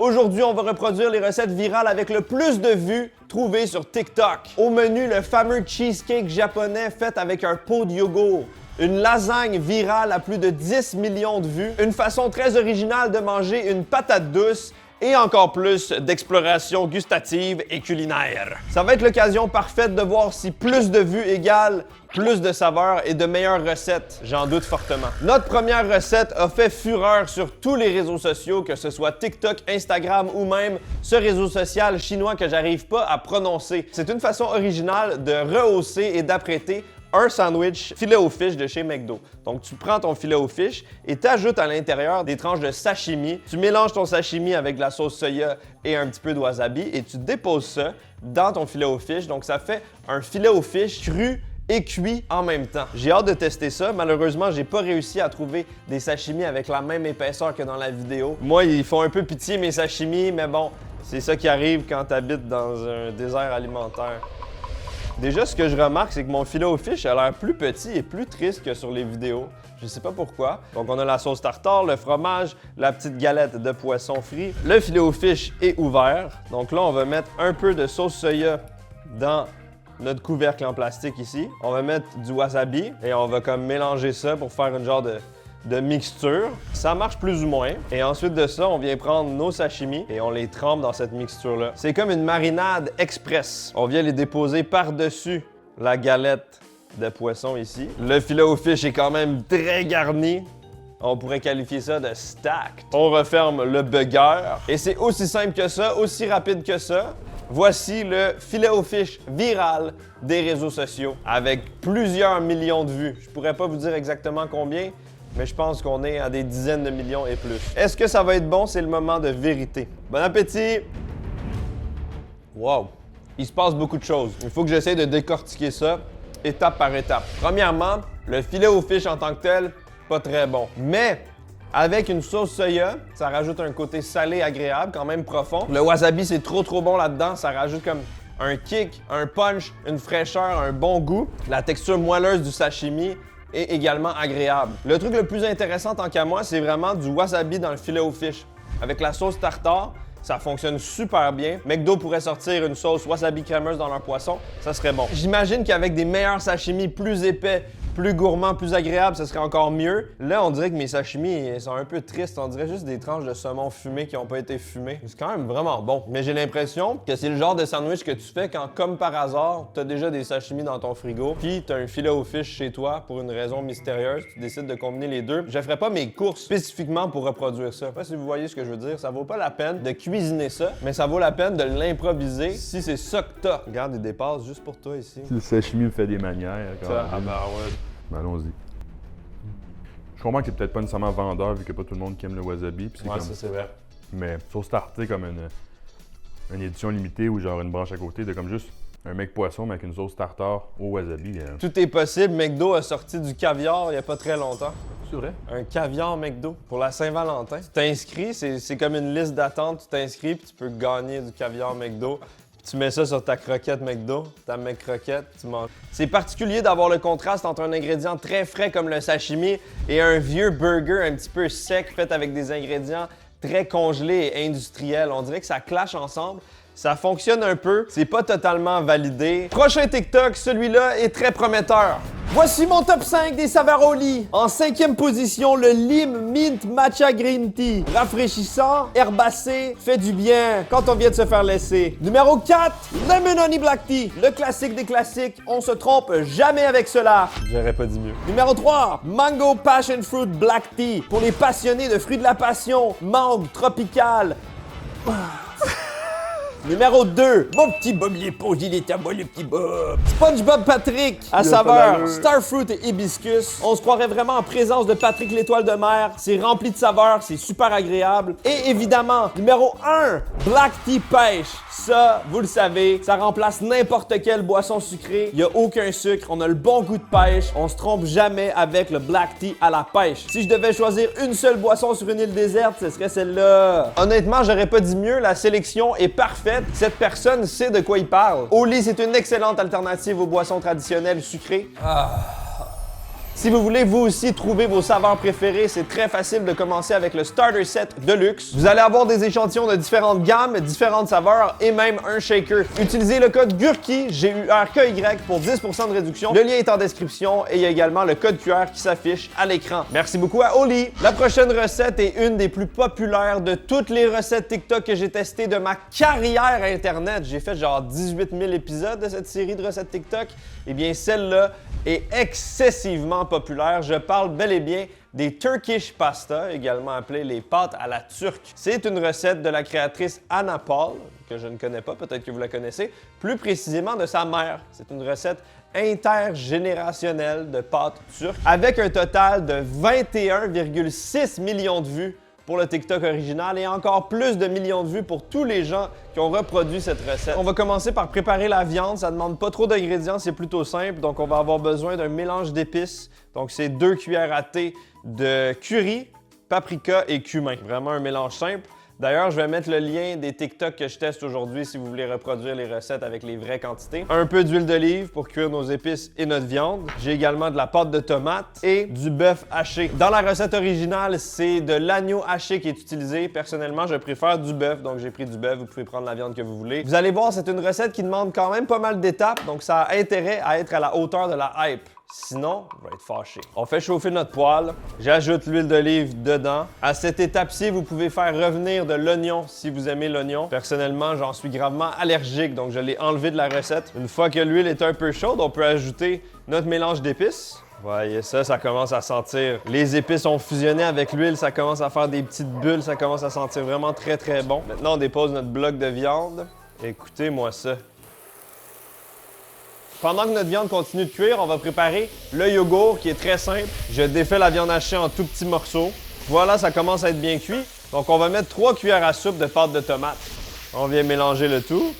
Aujourd'hui, on va reproduire les recettes virales avec le plus de vues trouvées sur TikTok. Au menu, le fameux cheesecake japonais fait avec un pot de yogourt. Une lasagne virale à plus de 10 millions de vues. Une façon très originale de manger une patate douce. Et encore plus d'exploration gustative et culinaire. Ça va être l'occasion parfaite de voir si plus de vues égale plus de saveurs et de meilleures recettes. J'en doute fortement. Notre première recette a fait fureur sur tous les réseaux sociaux, que ce soit TikTok, Instagram ou même ce réseau social chinois que j'arrive pas à prononcer. C'est une façon originale de rehausser et d'apprêter un sandwich filet aux fish de chez McDo. Donc, tu prends ton filet aux fish et t'ajoutes à l'intérieur des tranches de sashimi. Tu mélanges ton sashimi avec de la sauce soya et un petit peu de wasabi et tu déposes ça dans ton filet aux fish. Donc, ça fait un filet aux fish cru et cuit en même temps. J'ai hâte de tester ça. Malheureusement, j'ai pas réussi à trouver des sashimi avec la même épaisseur que dans la vidéo. Moi, ils font un peu pitié mes sashimi, mais bon, c'est ça qui arrive quand tu habites dans un désert alimentaire. Déjà, ce que je remarque, c'est que mon filet aux fish a l'air plus petit et plus triste que sur les vidéos. Je sais pas pourquoi. Donc, on a la sauce tartare, le fromage, la petite galette de poisson frit. Le filet aux fish est ouvert. Donc là, on va mettre un peu de sauce soya dans notre couvercle en plastique ici. On va mettre du wasabi et on va comme mélanger ça pour faire une genre de mixture. Ça marche plus ou moins. Et ensuite de ça, on vient prendre nos sashimi et on les trempe dans cette mixture-là. C'est comme une marinade express. On vient les déposer par-dessus la galette de poisson ici. Le filet aux fish est quand même très garni. On pourrait qualifier ça de stacked. On referme le burger. Et c'est aussi simple que ça, aussi rapide que ça. Voici le filet aux fish viral des réseaux sociaux avec plusieurs millions de vues. Je pourrais pas vous dire exactement combien, mais je pense qu'on est à des dizaines de millions et plus. Est-ce que ça va être bon? C'est le moment de vérité. Bon appétit! Wow! Il se passe beaucoup de choses. Il faut que j'essaie de décortiquer ça étape par étape. Premièrement, le filet aux fish en tant que tel, pas très bon. Mais avec une sauce soya, ça rajoute un côté salé agréable, quand même profond. Le wasabi, c'est trop bon là-dedans. Ça rajoute comme un kick, un punch, une fraîcheur, un bon goût. La texture moelleuse du sashimi est également agréable. Le truc le plus intéressant tant qu'à moi, c'est vraiment du wasabi dans le filet aux fish. Avec la sauce tartare, ça fonctionne super bien. McDo pourrait sortir une sauce wasabi crémeuse dans leur poisson, ça serait bon. J'imagine qu'avec des meilleurs sashimi plus épais, plus gourmands, plus agréables, ça serait encore mieux. Là, on dirait que mes sashimi sont un peu tristes. On dirait juste des tranches de saumon fumé qui n'ont pas été fumées. C'est quand même vraiment bon. Mais j'ai l'impression que c'est le genre de sandwich que tu fais quand, comme par hasard, t'as déjà des sashimi dans ton frigo, puis t'as un filet aux fish chez toi pour une raison mystérieuse. Tu décides de combiner les deux. Je ferais pas mes courses spécifiquement pour reproduire ça. Je sais pas si vous voyez ce que je veux dire. Ça vaut pas la peine de cuisiner ça, mais ça vaut la peine de l'improviser si c'est ça que t'as. Regarde, il dépasse juste pour toi ici. Si le sashimi me fait des manières. Ça, ah bah ouais. Ben, allons-y. Je comprends que c'est peut-être pas nécessairement vendeur vu qu'il n'y a pas tout le monde qui aime le wasabi. Ouais, comme... ça c'est vrai. Mais sauce tartée comme une édition limitée ou genre une branche à côté de comme juste un mec poisson mais avec une sauce tartare au wasabi. Tout est possible. McDo a sorti du caviar il n'y a pas très longtemps. C'est vrai? Un caviar McDo pour la Saint-Valentin. Tu t'inscris, c'est comme une liste d'attente. Tu t'inscris puis tu peux gagner du caviar McDo. Tu mets ça sur ta croquette McDo, ta McCroquette, tu manges. C'est particulier d'avoir le contraste entre un ingrédient très frais comme le sashimi et un vieux burger un petit peu sec fait avec des ingrédients très congelés et industriels. On dirait que ça clash ensemble. Ça fonctionne un peu, c'est pas totalement validé. Prochain TikTok, celui-là est très prometteur. Voici mon top 5 des saveurs au lit. En 5e position, le Lim Mint Matcha Green Tea. Rafraîchissant, herbacé, fait du bien quand on vient de se faire laisser. Numéro 4, Lemon Honey Black Tea. Le classique des classiques, on se trompe jamais avec cela. J'aurais pas dit mieux. Numéro 3, Mango Passion Fruit Black Tea. Pour les passionnés de fruits de la passion, mangue tropicale. Numéro 2, mon petit Bob l'éponge, il est à moi le petit Bob. SpongeBob Patrick, à saveur Starfruit et hibiscus. On se croirait vraiment en présence de Patrick l'étoile de mer. C'est rempli de saveurs, c'est super agréable. Et évidemment, numéro 1, Black Tea Pêche. Ça, vous le savez, ça remplace n'importe quelle boisson sucrée. Il n'y a aucun sucre, on a le bon goût de pêche. On se trompe jamais avec le Black Tea à la pêche. Si je devais choisir une seule boisson sur une île déserte, ce serait celle-là. Honnêtement, j'aurais pas dit mieux, la sélection est parfaite. Cette personne sait de quoi il parle. Au lit, c'est une excellente alternative aux boissons traditionnelles sucrées. Si vous voulez vous aussi trouver vos saveurs préférées, c'est très facile de commencer avec le Starter Set Deluxe. Vous allez avoir des échantillons de différentes gammes, différentes saveurs et même un shaker. Utilisez le code GURKY, GURKY pour 10% de réduction. Le lien est en description et il y a également le code QR qui s'affiche à l'écran. Merci beaucoup à Oli. La prochaine recette est une des plus populaires de toutes les recettes TikTok que j'ai testées de ma carrière Internet. J'ai fait genre 18 000 épisodes de cette série de recettes TikTok. Eh bien, celle-là est excessivement populaire. Je parle bel et bien des Turkish pasta, également appelées les pâtes à la turque. C'est une recette de la créatrice Anna Paul, que je ne connais pas, peut-être que vous la connaissez, plus précisément de sa mère. C'est une recette intergénérationnelle de pâtes turques avec un total de 21,6 millions de vues pour le TikTok original et encore plus de millions de vues pour tous les gens qui ont reproduit cette recette. On va commencer par préparer la viande. Ça ne demande pas trop d'ingrédients, c'est plutôt simple. Donc, on va avoir besoin d'un mélange d'épices. Donc, c'est 2 cuillères à thé de curry, paprika et cumin. Vraiment un mélange simple. D'ailleurs, je vais mettre le lien des TikTok que je teste aujourd'hui si vous voulez reproduire les recettes avec les vraies quantités. Un peu d'huile d'olive pour cuire nos épices et notre viande. J'ai également de la pâte de tomate et du bœuf haché. Dans la recette originale, c'est de l'agneau haché qui est utilisé. Personnellement, je préfère du bœuf, donc j'ai pris du bœuf. Vous pouvez prendre la viande que vous voulez. Vous allez voir, c'est une recette qui demande quand même pas mal d'étapes, donc ça a intérêt à être à la hauteur de la hype. Sinon, on va être fâché. On fait chauffer notre poêle. J'ajoute l'huile d'olive dedans. À cette étape-ci, vous pouvez faire revenir de l'oignon si vous aimez l'oignon. Personnellement, j'en suis gravement allergique, donc je l'ai enlevé de la recette. Une fois que l'huile est un peu chaude, on peut ajouter notre mélange d'épices. Voyez ça commence à sentir. Les épices ont fusionné avec l'huile, ça commence à faire des petites bulles, ça commence à sentir vraiment très très bon. Maintenant, on dépose notre bloc de viande. Écoutez-moi ça. Pendant que notre viande continue de cuire, on va préparer le yogourt qui est très simple. Je défais la viande hachée en tout petits morceaux. Voilà, ça commence à être bien cuit. Donc, on va mettre 3 cuillères à soupe de pâte de tomate. On vient mélanger le tout.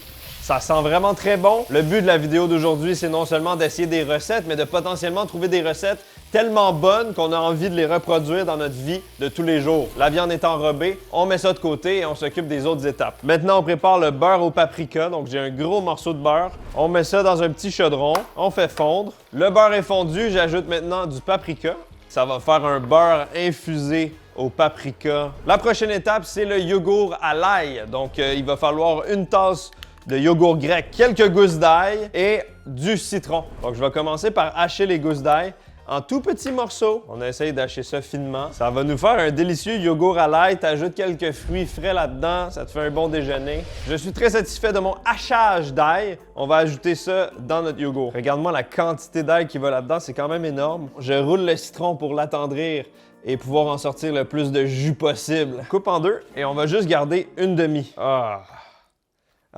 Ça sent vraiment très bon. Le but de la vidéo d'aujourd'hui, c'est non seulement d'essayer des recettes, mais de potentiellement trouver des recettes tellement bonnes qu'on a envie de les reproduire dans notre vie de tous les jours. La viande est enrobée, on met ça de côté et on s'occupe des autres étapes. Maintenant, on prépare le beurre au paprika. Donc, j'ai un gros morceau de beurre. On met ça dans un petit chaudron. On fait fondre. Le beurre est fondu. J'ajoute maintenant du paprika. Ça va faire un beurre infusé au paprika. La prochaine étape, c'est le yogourt à l'ail. Donc, il va falloir une tasse de yogourt grec, quelques gousses d'ail et du citron. Donc, je vais commencer par hacher les gousses d'ail en tout petits morceaux. On essaye d'hacher ça finement. Ça va nous faire un délicieux yogourt à l'ail. T'ajoutes quelques fruits frais là-dedans. Ça te fait un bon déjeuner. Je suis très satisfait de mon hachage d'ail. On va ajouter ça dans notre yogourt. Regarde-moi la quantité d'ail qui va là-dedans. C'est quand même énorme. Je roule le citron pour l'attendrir et pouvoir en sortir le plus de jus possible. Coupe en deux et on va juste garder une demi.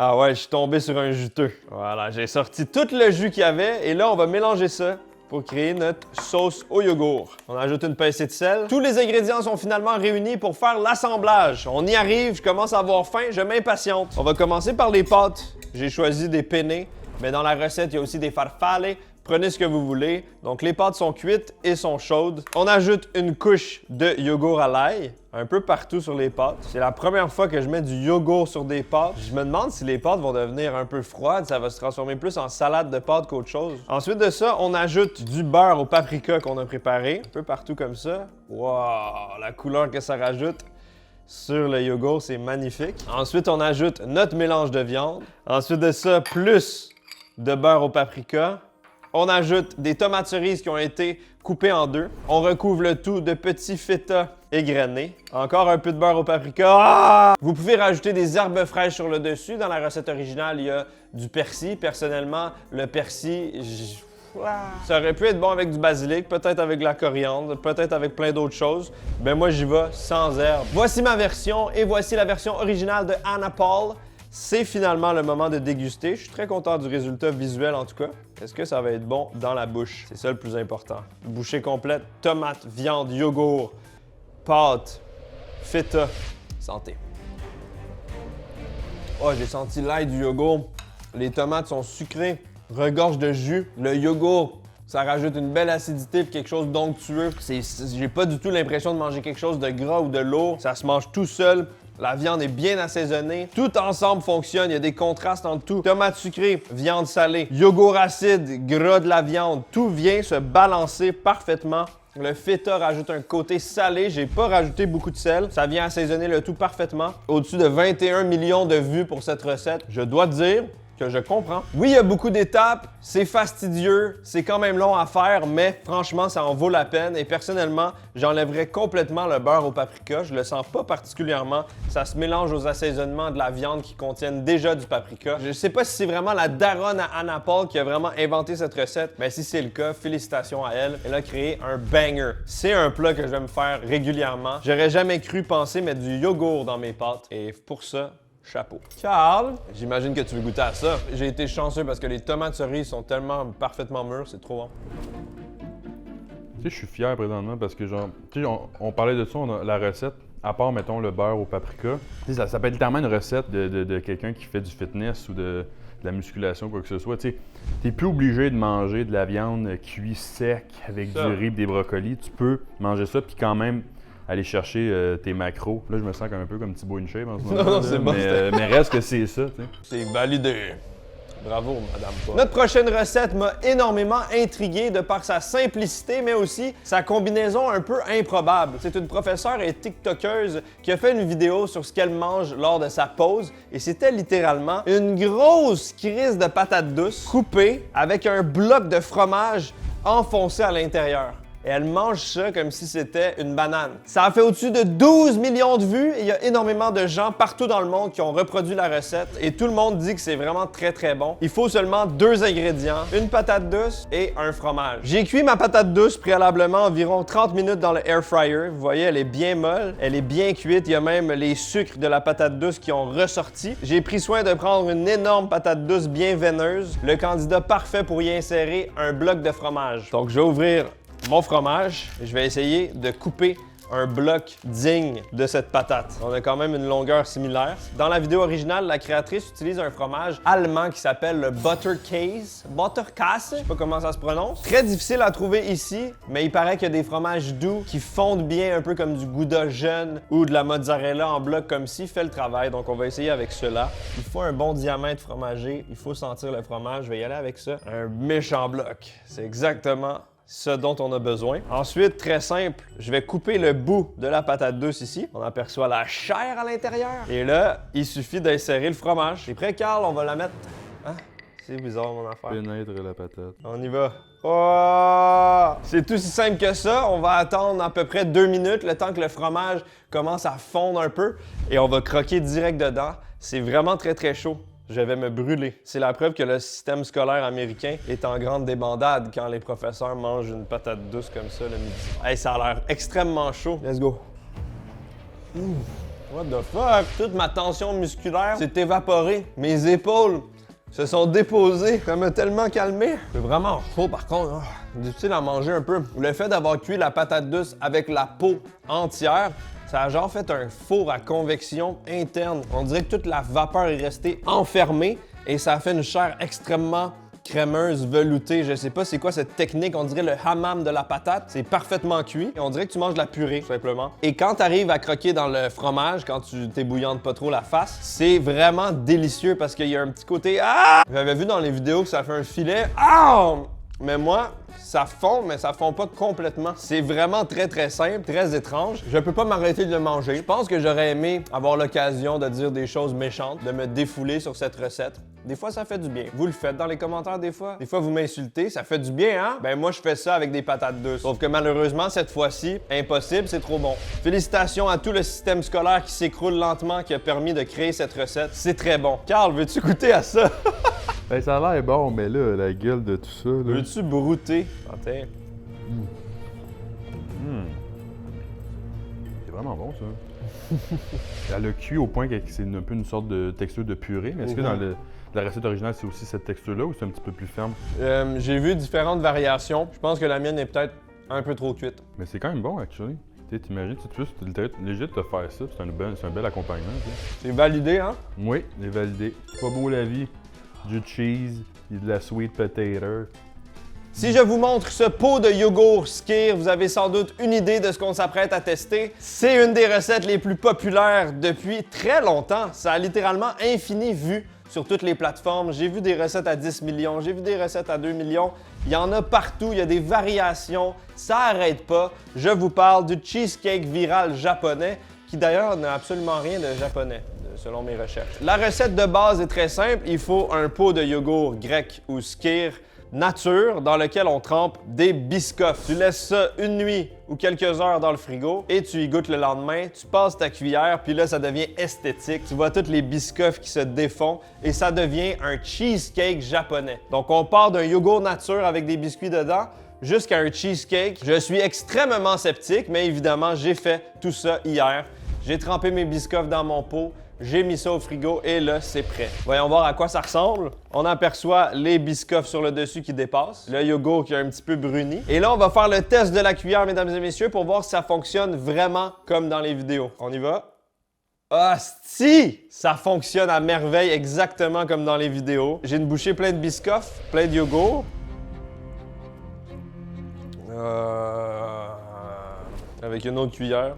Ah ouais, je suis tombé sur un juteux. Voilà, j'ai sorti tout le jus qu'il y avait et là, on va mélanger ça pour créer notre sauce au yogourt. On ajoute une pincée de sel. Tous les ingrédients sont finalement réunis pour faire l'assemblage. On y arrive, je commence à avoir faim, je m'impatiente. On va commencer par les pâtes. J'ai choisi des penne, mais dans la recette, il y a aussi des farfalle. Prenez ce que vous voulez. Donc, les pâtes sont cuites et sont chaudes. On ajoute une couche de yogourt à l'ail, un peu partout sur les pâtes. C'est la première fois que je mets du yogourt sur des pâtes. Je me demande si les pâtes vont devenir un peu froides. Ça va se transformer plus en salade de pâtes qu'autre chose. Ensuite de ça, on ajoute du beurre au paprika qu'on a préparé, un peu partout comme ça. Wow! La couleur que ça rajoute sur le yogourt, c'est magnifique. Ensuite, on ajoute notre mélange de viande. Ensuite de ça, plus de beurre au paprika. On ajoute des tomates cerises qui ont été coupées en deux. On recouvre le tout de petits feta égrenés. Encore un peu de beurre au paprika. Vous pouvez rajouter des herbes fraîches sur le dessus. Dans la recette originale, il y a du persil. Personnellement, le persil, ça aurait pu être bon avec du basilic, peut-être avec de la coriandre, peut-être avec plein d'autres choses. Ben moi, j'y vais sans herbe. Voici ma version et voici la version originale de Anna Paul. C'est finalement le moment de déguster. Je suis très content du résultat visuel en tout cas. Est-ce que ça va être bon dans la bouche? C'est ça le plus important. Bouchée complète, tomate, viande, yogourt, pâte, feta. Santé. Oh, j'ai senti l'ail du yogourt. Les tomates sont sucrées, regorgent de jus. Le yogourt, ça rajoute une belle acidité et quelque chose d'onctueux. J'ai pas du tout l'impression de manger quelque chose de gras ou de lourd. Ça se mange tout seul. La viande est bien assaisonnée. Tout ensemble fonctionne. Il y a des contrastes entre tout. Tomates sucrées, viande salée, yogourt acide, gras de la viande. Tout vient se balancer parfaitement. Le feta rajoute un côté salé. J'ai pas rajouté beaucoup de sel. Ça vient assaisonner le tout parfaitement. Au-dessus de 21 millions de vues pour cette recette. Je dois dire que je comprends. Oui, il y a beaucoup d'étapes, c'est fastidieux, c'est quand même long à faire, mais franchement, ça en vaut la peine. Et personnellement, j'enlèverais complètement le beurre au paprika. Je le sens pas particulièrement. Ça se mélange aux assaisonnements de la viande qui contiennent déjà du paprika. Je sais pas si c'est vraiment la daronne à Anna Paul qui a vraiment inventé cette recette, mais si c'est le cas, félicitations à elle. Elle a créé un banger. C'est un plat que je vais me faire régulièrement. J'aurais jamais cru penser mettre du yogourt dans mes pâtes. Et pour ça, chapeau. Carl, j'imagine que tu veux goûter à ça. J'ai été chanceux parce que les tomates cerises sont tellement parfaitement mûres, c'est trop bon. Tu sais, je suis fier présentement parce que, genre, tu sais, on parlait de ça, la recette, à part, mettons, le beurre au paprika. Tu sais, ça peut être littéralement une recette de quelqu'un qui fait du fitness ou de la musculation, quoi que ce soit. Tu sais, t'es plus obligé de manger de la viande cuite sec avec du riz et des brocolis. Tu peux manger ça puis quand même aller chercher tes macros. Là, je me sens un peu comme Thibaut InShape en ce moment. Non, c'est bon. Mais reste que c'est ça, tu sais. C'est validé. Bravo, Madame Paul. Notre prochaine recette m'a énormément intrigué de par sa simplicité, mais aussi sa combinaison un peu improbable. C'est une professeure et TikTokeuse qui a fait une vidéo sur ce qu'elle mange lors de sa pause, et c'était littéralement une grosse crise de patates douces coupée avec un bloc de fromage enfoncé à l'intérieur. Et elle mange ça comme si c'était une banane. Ça a fait au-dessus de 12 millions de vues et il y a énormément de gens partout dans le monde qui ont reproduit la recette et tout le monde dit que c'est vraiment très très bon. Il faut seulement 2 ingrédients, une patate douce et un fromage. J'ai cuit ma patate douce préalablement environ 30 minutes dans le air fryer. Vous voyez, elle est bien molle, elle est bien cuite. Il y a même les sucres de la patate douce qui ont ressorti. J'ai pris soin de prendre une énorme patate douce bien veineuse, le candidat parfait pour y insérer un bloc de fromage. Donc je vais ouvrir mon fromage, je vais essayer de couper un bloc digne de cette patate. On a quand même une longueur similaire. Dans la vidéo originale, la créatrice utilise un fromage allemand qui s'appelle le Butterkäse. Butterkäse, je sais pas comment ça se prononce. Très difficile à trouver ici, mais il paraît qu'il y a des fromages doux qui fondent bien, un peu comme du Gouda jeune ou de la mozzarella en bloc comme ci, fait le travail. Donc on va essayer avec cela. Il faut un bon diamètre fromager, il faut sentir le fromage. Je vais y aller avec ça. Un méchant bloc. C'est exactement ce dont on a besoin. Ensuite, très simple, je vais couper le bout de la patate douce ici. On aperçoit la chair à l'intérieur. Et là, il suffit d'insérer le fromage. T'es prêt, Carl? On va la mettre... Hein? C'est bizarre, mon affaire. Pénètre la patate. On y va. Oh! C'est aussi simple que ça. On va attendre à peu près 2 minutes, le temps que le fromage commence à fondre un peu. Et on va croquer direct dedans. C'est vraiment très, très chaud. Je vais me brûler. C'est la preuve que le système scolaire américain est en grande débandade quand les professeurs mangent une patate douce comme ça le midi. Hey, ça a l'air extrêmement chaud. Let's go. What the fuck? Toute ma tension musculaire s'est évaporée. Mes épaules se sont déposées. Ça m'a tellement calmé. C'est vraiment chaud par contre. Difficile à manger un peu. Le fait d'avoir cuit la patate douce avec la peau entière, ça a genre fait un four à convection interne. On dirait que toute la vapeur est restée enfermée et ça a fait une chair extrêmement crémeuse, veloutée. Je sais pas c'est quoi cette technique. On dirait le hammam de la patate. C'est parfaitement cuit. Et on dirait que tu manges de la purée, tout simplement. Et quand tu arrives à croquer dans le fromage, quand tu t'ébouillantes pas trop la face, c'est vraiment délicieux parce qu'il y a un petit côté... Ah! J'avais vu dans les vidéos que ça fait un filet. Ah! Mais moi, ça fond, mais ça fond pas complètement. C'est vraiment très très simple, très étrange. Je peux pas m'arrêter de le manger. Je pense que j'aurais aimé avoir l'occasion de dire des choses méchantes, de me défouler sur cette recette. Des fois, ça fait du bien. Vous le faites dans les commentaires des fois? Des fois, vous m'insultez, ça fait du bien, hein? Ben moi, je fais ça avec des patates douces. Sauf que malheureusement, cette fois-ci, impossible, c'est trop bon. Félicitations à tout le système scolaire qui s'écroule lentement, qui a permis de créer cette recette. C'est très bon. Carl, veux-tu goûter à ça? Ben, ça a l'air bon, mais là, la gueule de tout ça, là... Veux-tu brouter? Attends. C'est vraiment bon, ça. Elle a cuit au point que c'est un peu une sorte de texture de purée, mais est-ce que dans la recette originale, c'est aussi cette texture-là ou c'est un petit peu plus ferme? J'ai vu différentes variations. Je pense que la mienne est peut-être un peu trop cuite. Mais c'est quand même bon, actually. T'imagines, tu es léger de te faire ça, c'est un bel accompagnement. C'est validé, hein? Oui, c'est validé. Pas beau la vie. Du cheese, et de la sweet potato. Si je vous montre ce pot de yogourt Skyr, vous avez sans doute une idée de ce qu'on s'apprête à tester. C'est une des recettes les plus populaires depuis très longtemps. Ça a littéralement infini vues sur toutes les plateformes. J'ai vu des recettes à 10 millions, j'ai vu des recettes à 2 millions. Il y en a partout, il y a des variations, ça n'arrête pas. Je vous parle du cheesecake viral japonais, qui d'ailleurs n'a absolument rien de japonais, selon mes recherches. La recette de base est très simple. Il faut un pot de yogourt grec ou Skyr nature dans lequel on trempe des biscoffs. Tu laisses ça une nuit ou quelques heures dans le frigo et tu y goûtes le lendemain. Tu passes ta cuillère, puis là, ça devient esthétique. Tu vois tous les biscoffs qui se défont et ça devient un cheesecake japonais. Donc, on part d'un yogourt nature avec des biscuits dedans jusqu'à un cheesecake. Je suis extrêmement sceptique, mais évidemment, j'ai fait tout ça hier. J'ai trempé mes biscoffs dans mon pot. J'ai mis ça au frigo et là, c'est prêt. Voyons voir à quoi ça ressemble. On aperçoit les biscoffs sur le dessus qui dépassent, le yogourt qui est un petit peu bruni. Et là, on va faire le test de la cuillère, mesdames et messieurs, pour voir si ça fonctionne vraiment comme dans les vidéos. On y va? Hostie! Ça fonctionne à merveille, exactement comme dans les vidéos. J'ai une bouchée pleine de biscoffs, plein de yogourt. Avec une autre cuillère.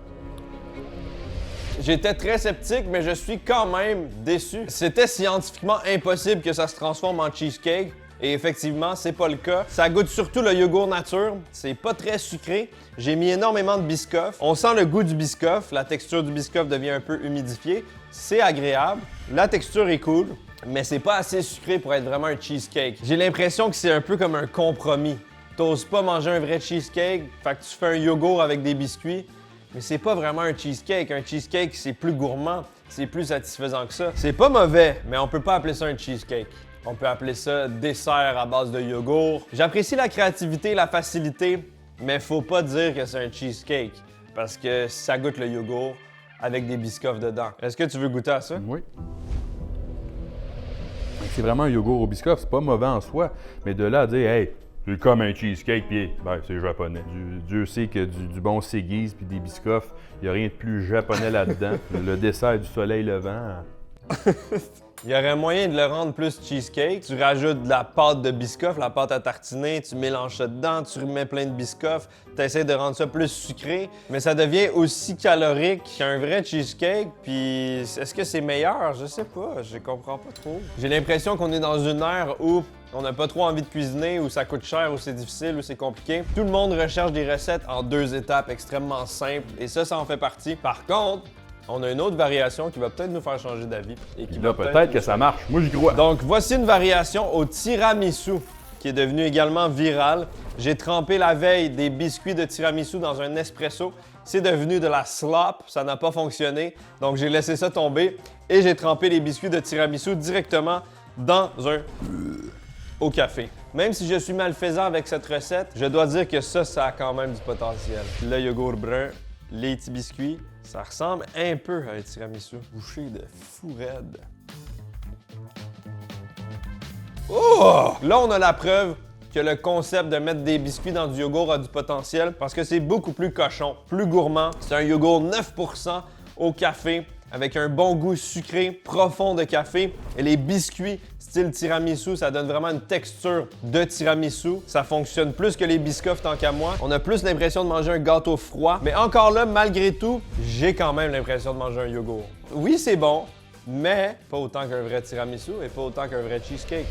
J'étais très sceptique, mais je suis quand même déçu. C'était scientifiquement impossible que ça se transforme en cheesecake. Et effectivement, c'est pas le cas. Ça goûte surtout le yogourt nature. C'est pas très sucré. J'ai mis énormément de biscoffs. On sent le goût du biscoff. La texture du biscoff devient un peu humidifiée. C'est agréable. La texture est cool, mais c'est pas assez sucré pour être vraiment un cheesecake. J'ai l'impression que c'est un peu comme un compromis. T'oses pas manger un vrai cheesecake, fait que tu fais un yogourt avec des biscuits. Mais c'est pas vraiment un cheesecake. Un cheesecake, c'est plus gourmand, c'est plus satisfaisant que ça. C'est pas mauvais, mais on peut pas appeler ça un cheesecake. On peut appeler ça dessert à base de yogourt. J'apprécie la créativité et la facilité, mais faut pas dire que c'est un cheesecake, parce que ça goûte le yogourt avec des biscoffs dedans. Est-ce que tu veux goûter à ça? Oui. C'est vraiment un yogourt au biscoff, c'est pas mauvais en soi, mais de là à dire, hey, c'est comme un cheesecake, puis ben, c'est japonais. Dieu sait que du bon séguise puis des biscoffs, il n'y a rien de plus japonais là-dedans. Le dessert du soleil levant. Il y aurait moyen de le rendre plus cheesecake. Tu rajoutes de la pâte de biscoff, la pâte à tartiner, tu mélanges ça dedans, tu remets plein de biscoffs, tu essaies de rendre ça plus sucré, mais ça devient aussi calorique qu'un vrai cheesecake. Puis est-ce que c'est meilleur? Je sais pas, je comprends pas trop. J'ai l'impression qu'on est dans une ère où on n'a pas trop envie de cuisiner, où ça coûte cher, où c'est difficile, où c'est compliqué. Tout le monde recherche des recettes en 2 étapes extrêmement simples, et ça en fait partie. Par contre, on a une autre variation qui va peut-être nous faire changer d'avis. Et qui va peut-être que ça marche. Moi, j'y crois. Donc, voici une variation au tiramisu qui est devenue également virale. J'ai trempé la veille des biscuits de tiramisu dans un espresso. C'est devenu de la slop. Ça n'a pas fonctionné. Donc, j'ai laissé ça tomber et j'ai trempé les biscuits de tiramisu directement dans un au café. Même si je suis malfaisant avec cette recette, je dois dire que ça a quand même du potentiel. Le yogourt brun, les petits biscuits, ça ressemble un peu à un tiramisu. Bouché de fou raide. Oh! Là, on a la preuve que le concept de mettre des biscuits dans du yogourt a du potentiel parce que c'est beaucoup plus cochon, plus gourmand. C'est un yogourt 9% au café avec un bon goût sucré, profond de café. Et les biscuits style tiramisu, ça donne vraiment une texture de tiramisu. Ça fonctionne plus que les biscoffs tant qu'à moi. On a plus l'impression de manger un gâteau froid. Mais encore là, malgré tout, j'ai quand même l'impression de manger un yogourt. Oui, c'est bon, mais pas autant qu'un vrai tiramisu et pas autant qu'un vrai cheesecake.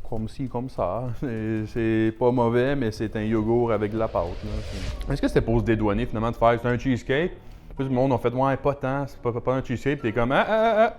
Comme ci, comme ça. C'est pas mauvais, mais c'est un yogourt avec de la pâte. Est-ce que c'était pour se dédouaner finalement de faire c'est un cheesecake? Plus le monde a fait ouais, pas tant, c'est pas un cheesecake, pis t'es comme un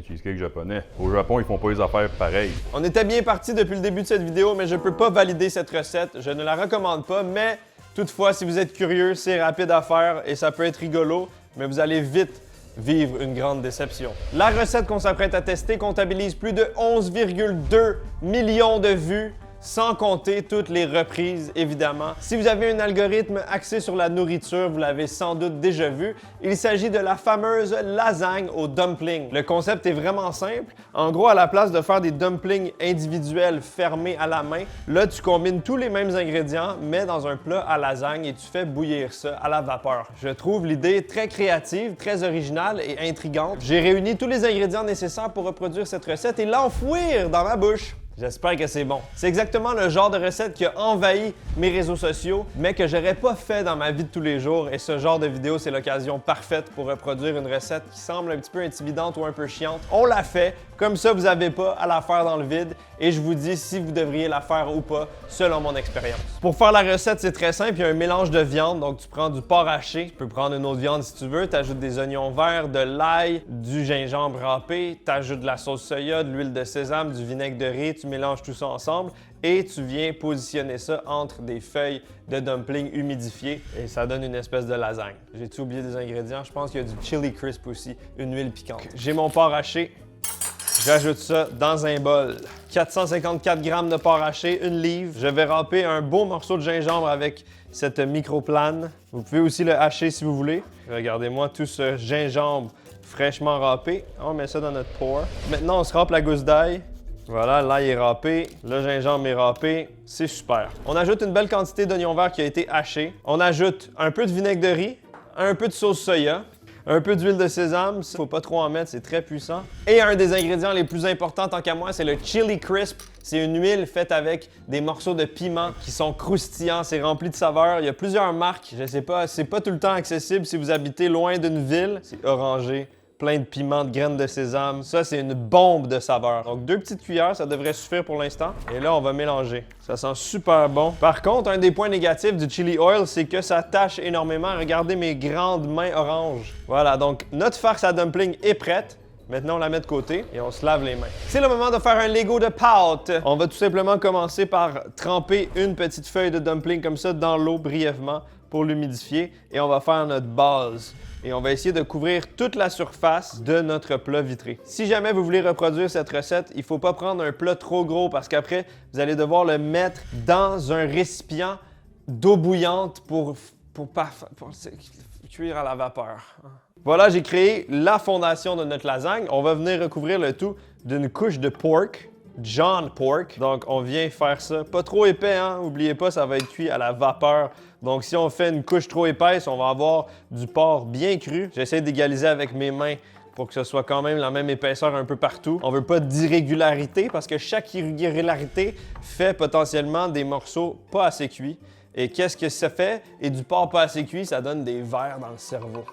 cheesecake japonais. Au Japon, ils font pas les affaires pareilles. On était bien parti depuis le début de cette vidéo, mais je peux pas valider cette recette. Je ne la recommande pas, mais toutefois, si vous êtes curieux, c'est rapide à faire et ça peut être rigolo, mais vous allez vite vivre une grande déception. La recette qu'on s'apprête à tester comptabilise plus de 11,2 millions de vues, sans compter toutes les reprises, évidemment. Si vous avez un algorithme axé sur la nourriture, vous l'avez sans doute déjà vu, il s'agit de la fameuse lasagne aux dumplings. Le concept est vraiment simple. En gros, à la place de faire des dumplings individuels fermés à la main, là, tu combines tous les mêmes ingrédients, mais dans un plat à lasagne et tu fais bouillir ça à la vapeur. Je trouve l'idée très créative, très originale et intrigante. J'ai réuni tous les ingrédients nécessaires pour reproduire cette recette et l'enfouir dans ma bouche. J'espère que c'est bon. C'est exactement le genre de recette qui a envahi mes réseaux sociaux, mais que j'aurais pas fait dans ma vie de tous les jours. Et ce genre de vidéo, c'est l'occasion parfaite pour reproduire une recette qui semble un petit peu intimidante ou un peu chiante. On l'a fait, comme ça vous n'avez pas à la faire dans le vide. Et je vous dis si vous devriez la faire ou pas, selon mon expérience. Pour faire la recette, c'est très simple. Il y a un mélange de viande. Donc tu prends du porc haché, tu peux prendre une autre viande si tu veux. Tu ajoutes des oignons verts, de l'ail, du gingembre râpé, tu ajoutes de la sauce soya, de l'huile de sésame, du vinaigre de riz. Tu mélanges tout ça ensemble et tu viens positionner ça entre des feuilles de dumpling humidifiées et ça donne une espèce de lasagne. J'ai-tu oublié des ingrédients? Je pense qu'il y a du chili crisp aussi, une huile piquante. J'ai mon porc haché. J'ajoute ça dans un bol. 454 g de porc haché, une livre. Je vais râper un beau morceau de gingembre avec cette microplane. Vous pouvez aussi le hacher si vous voulez. Regardez-moi tout ce gingembre fraîchement râpé. On met ça dans notre porc. Maintenant, on se râpe la gousse d'ail. Voilà, l'ail est râpé, le gingembre est râpé, c'est super. On ajoute une belle quantité d'oignon vert qui a été haché. On ajoute un peu de vinaigre de riz, un peu de sauce soya, un peu d'huile de sésame, faut pas trop en mettre, c'est très puissant. Et un des ingrédients les plus importants tant qu'à moi, c'est le chili crisp. C'est une huile faite avec des morceaux de piment qui sont croustillants, c'est rempli de saveurs. Il y a plusieurs marques, je sais pas, c'est pas tout le temps accessible si vous habitez loin d'une ville. C'est orangé, plein de piment, de graines de sésame. Ça, c'est une bombe de saveurs. Donc, 2 petites cuillères, ça devrait suffire pour l'instant. Et là, on va mélanger. Ça sent super bon. Par contre, un des points négatifs du chili oil, c'est que ça tâche énormément. Regardez mes grandes mains oranges. Voilà, donc notre farce à dumpling est prête. Maintenant, on la met de côté et on se lave les mains. C'est le moment de faire un Lego de pâte. On va tout simplement commencer par tremper une petite feuille de dumpling comme ça dans l'eau brièvement pour l'humidifier et on va faire notre base. Et on va essayer de couvrir toute la surface de notre plat vitré. Si jamais vous voulez reproduire cette recette, il ne faut pas prendre un plat trop gros parce qu'après, vous allez devoir le mettre dans un récipient d'eau bouillante pour cuire à la vapeur. Voilà, j'ai créé la fondation de notre lasagne. On va venir recouvrir le tout d'une couche de pork. John Pork. Donc, on vient faire ça. Pas trop épais, hein? N'oubliez pas, ça va être cuit à la vapeur. Donc, si on fait une couche trop épaisse, on va avoir du porc bien cru. J'essaie d'égaliser avec mes mains pour que ce soit quand même la même épaisseur un peu partout. On veut pas d'irrégularité parce que chaque irrégularité fait potentiellement des morceaux pas assez cuits. Et qu'est-ce que ça fait? Et du porc pas assez cuit, ça donne des vers dans le cerveau.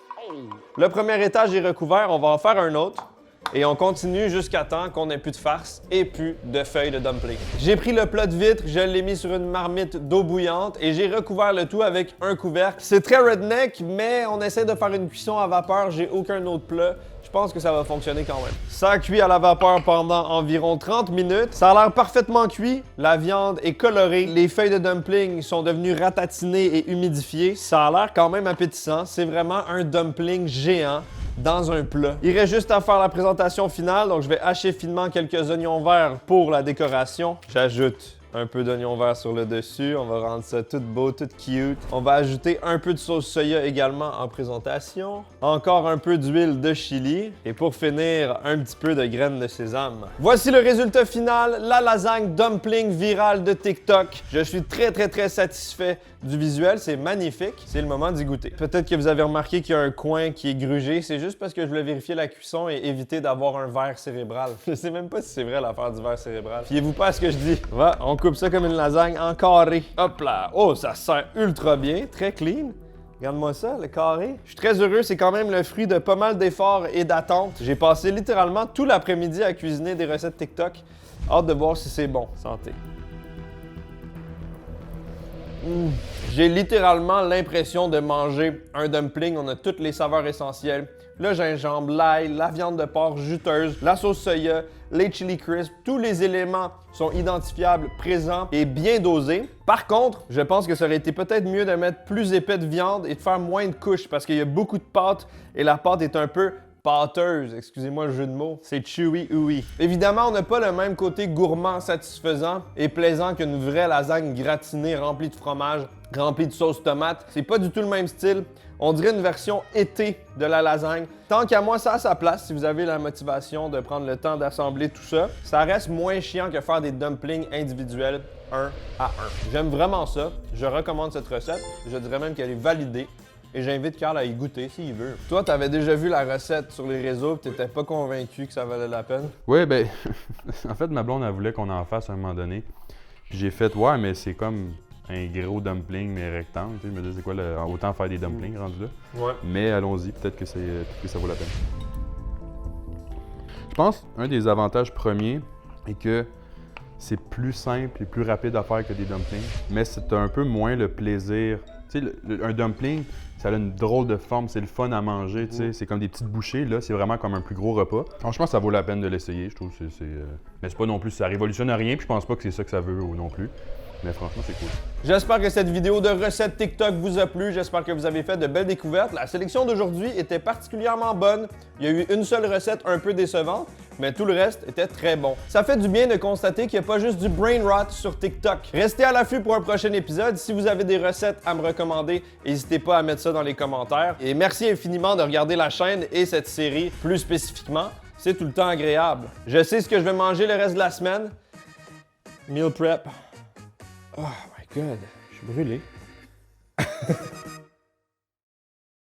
Le premier étage est recouvert, on va en faire un autre. Et on continue jusqu'à temps qu'on n'ait plus de farce et plus de feuilles de dumpling. J'ai pris le plat de vitre, je l'ai mis sur une marmite d'eau bouillante et j'ai recouvert le tout avec un couvercle. C'est très redneck, mais on essaie de faire une cuisson à vapeur. J'ai aucun autre plat. Je pense que ça va fonctionner quand même. Ça a cuit à la vapeur pendant environ 30 minutes. Ça a l'air parfaitement cuit. La viande est colorée. Les feuilles de dumpling sont devenues ratatinées et humidifiées. Ça a l'air quand même appétissant. C'est vraiment un dumpling géant dans un plat. Il reste juste à faire la présentation finale, donc je vais hacher finement quelques oignons verts pour la décoration. J'ajoute un peu d'oignon vert sur le dessus, on va rendre ça tout beau, tout cute. On va ajouter un peu de sauce soya également en présentation. Encore un peu d'huile de chili. Et pour finir, un petit peu de graines de sésame. Voici le résultat final, la lasagne dumpling virale de TikTok. Je suis très satisfait du visuel, c'est magnifique. C'est le moment d'y goûter. Peut-être que vous avez remarqué qu'il y a un coin qui est grugé, c'est juste parce que je voulais vérifier la cuisson et éviter d'avoir un verre cérébral. Je sais même pas si c'est vrai l'affaire du verre cérébral. Fiez-vous pas à ce que je dis. Voilà, on coupe ça comme une lasagne en carré. Hop là! Oh, ça sent ultra bien, très clean. Regarde-moi ça, le carré. Je suis très heureux, c'est quand même le fruit de pas mal d'efforts et d'attentes. J'ai passé littéralement tout l'après-midi à cuisiner des recettes TikTok. Hâte de voir si c'est bon. Santé. J'ai littéralement l'impression de manger un dumpling. On a toutes les saveurs essentielles. Le gingembre, l'ail, la viande de porc juteuse, la sauce soya, les chili crisp, tous les éléments sont identifiables, présents et bien dosés. Par contre, je pense que ça aurait été peut-être mieux de mettre plus épais de viande et de faire moins de couches parce qu'il y a beaucoup de pâte et la pâte est un peu pâteuse, excusez-moi le jeu de mots, c'est chewy ooey. Évidemment, on n'a pas le même côté gourmand, satisfaisant et plaisant qu'une vraie lasagne gratinée remplie de fromage, remplie de sauce tomate. C'est pas du tout le même style. On dirait une version été de la lasagne. Tant qu'à moi, ça a sa place si vous avez la motivation de prendre le temps d'assembler tout ça. Ça reste moins chiant que faire des dumplings individuels un à un. J'aime vraiment ça. Je recommande cette recette. Je dirais même qu'elle est validée. Et j'invite Carl à y goûter s'il veut. Toi, t'avais déjà vu la recette sur les réseaux et t'étais pas convaincu que ça valait la peine? Ouais, ben, en fait, ma blonde, elle voulait qu'on en fasse à un moment donné. Puis j'ai fait, ouais, mais c'est comme un gros dumpling, mais rectangle. Tu sais, je me disais, c'est quoi, autant faire des dumplings rendus là. Ouais. Mais allons-y, peut-être que ça vaut la peine. Je pense un des avantages premiers est que c'est plus simple et plus rapide à faire que des dumplings, mais c'est un peu moins le plaisir. Tu sais, un dumpling, ça a une drôle de forme, c'est le fun à manger, tu sais, c'est comme des petites bouchées, là, c'est vraiment comme un plus gros repas. Franchement, ça vaut la peine de l'essayer, je trouve. Mais c'est pas non plus, ça révolutionne rien, puis je pense pas que c'est ça que ça veut non plus. Mais franchement, c'est cool. J'espère que cette vidéo de recettes TikTok vous a plu. J'espère que vous avez fait de belles découvertes. La sélection d'aujourd'hui était particulièrement bonne. Il y a eu une seule recette un peu décevante, mais tout le reste était très bon. Ça fait du bien de constater qu'il n'y a pas juste du brain rot sur TikTok. Restez à l'affût pour un prochain épisode. Si vous avez des recettes à me recommander, n'hésitez pas à mettre ça dans les commentaires. Et merci infiniment de regarder la chaîne et cette série plus spécifiquement. C'est tout le temps agréable. Je sais ce que je vais manger le reste de la semaine. Meal prep. Oh my god, je suis brûlé.